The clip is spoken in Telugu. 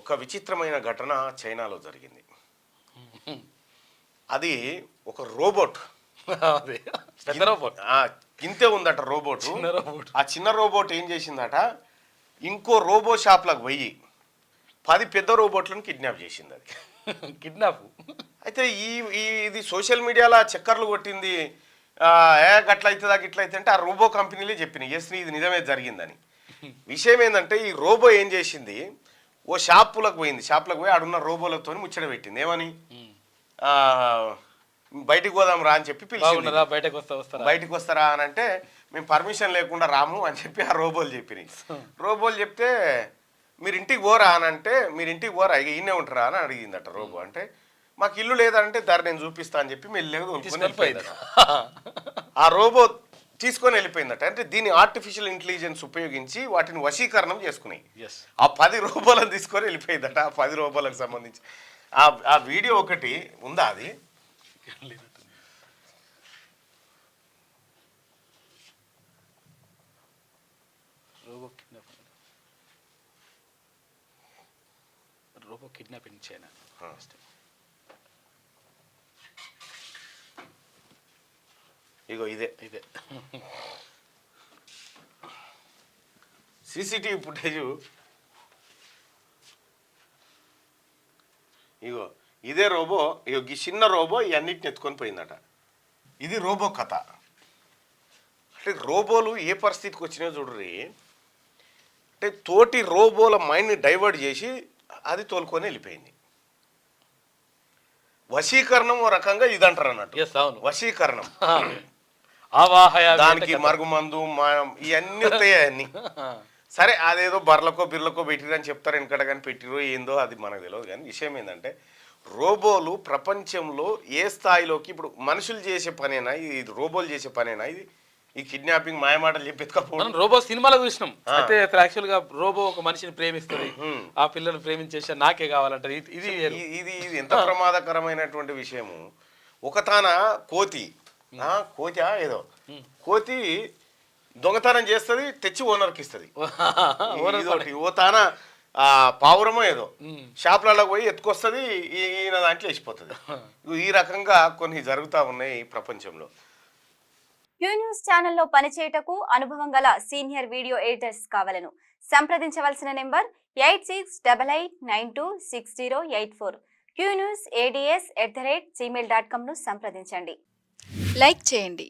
ఒక విచిత్రమైన ఘటన చైనాలో జరిగింది. అది ఒక రోబోట్. అదే పెద్ద రోబోట్. ఇంతే ఉందట రోబోట్. ఆ చిన్న రోబోట్ ఏం చేసిందట, ఇంకో రోబో షాప్లకు పోయి 10 పెద్ద రోబోట్లను కిడ్నాప్ చేసింది. అది కిడ్నాప్. అయితే ఇది సోషల్ మీడియాలో చక్కర్లు కొట్టింది. గట్ల అవుతుందా గిట్ల అయితే అంటే ఆ రోబో కంపెనీలే చెప్పినాయి ఎస్ ఇది నిజమే జరిగిందని. విషయం ఏంటంటే ఈ రోబో ఏం చేసింది, ఓ షాపులకు పోయి ఆడున్న రోబోలతో ముచ్చట పెట్టింది. ఏమని, బయటికి పోదాం రా అని చెప్పి పిలిచింది. బయటికి వస్తారా అని అంటే మేము పర్మిషన్ లేకుండా రాము అని చెప్పి ఆ రోబోలు చెప్పినాయి. రోబోలు చెప్తే మీరు ఇంటికి పోరా అని అంటే, మీరు ఇంటికి పోరా ఇక ఈయనే ఉంటారా అని అడిగిందట రోబో. అంటే మాకు ఇల్లు లేదంటే దారి నేను చూపిస్తా అని చెప్పి మెల్లగా వెళ్ళిపోయిందట. ఆ రోబో తీసుకొని వెళ్ళిపోయిందట. అంటే దీని ఆర్టిఫిషియల్ ఇంటెలిజెన్స్ ఉపయోగించి వాటిని వశీకరణం చేసుకున్నాయి. ఆ 10 రోబోలను తీసుకొని వెళ్ళిపోయిందట. ఆ 10 రోబోలకు సంబంధించి ఆ వీడియో ఒకటి ఉందా, అది రోబో కిడ్నాపింగ్ చైనా. ఇగో ఇదే సీసీటీవీ ఫుటేజ్. ఇగో ఇదే రోబో. ఇగో ఈ చిన్న రోబో ఇవన్నిటిని ఎత్తుకొని పోయిందట. ఇది రోబో కథ. అంటే రోబోలు ఏ పరిస్థితికి వచ్చినాయో చూడరి. అంటే తోటి రోబోల మైండ్ని డైవర్ట్ చేసి అది తోలుకొని వెళ్ళిపోయింది. వశీకరణం ఓ రకంగా ఇది అంటారు అన్నట్టు. వశీకరణం. దానికి మరుగుమందు ఇవన్నీ వస్తాయి. అన్ని సరే అదేదో బర్లకో బిర్లకో పెట్టిరని చెప్తారు వెనకట, కానీ పెట్టిరో ఏందో అది మనకు తెలియదు. కానీ విషయం ఏంటంటే రోబోలు ప్రపంచంలో ఏ స్థాయిలోకి, ఇప్పుడు మనుషులు చేసే పనేనా ఇది, రోబోలు చేసే పనేనా ఇది, ఈ కిడ్నాపింగ్ మాయమాటలు చెప్పేసుకోవడం. రోబో సినిమాలో చూసినాం. అయితే యాక్చువల్ గా రోబో ఒక మనిషిని ప్రేమిస్తుంది, ఆ పిల్లని ప్రేమించేసి నాకే కావాలంటది. ఇది ఇది ఎంత ప్రమాదకరమైనటువంటి విషయము. ఒక తాన కోతి ఏదో కోతి దొంగతనం చేస్తుంది, తెచ్చి ఓనర్కి ఇస్తుంది. ఓ తాన పావురమో ఏదో షాపులలో పోయి ఎత్తుకొస్తుంది, ఈయన దాంట్లో వేసిపోతుంది. ఈ రకంగా కొన్ని జరుగుతూ ఉన్నాయి ప్రపంచంలో. క్యూ న్యూస్ ఛానల్లో పనిచేయటకు అనుభవం గల సీనియర్ వీడియో ఎడిటర్స్ కావాలను సంప్రదించవలసిన నెంబర్ 8688926084. qnewsads@gmail.com ను సంప్రదించండి. లైక్ చేయండి.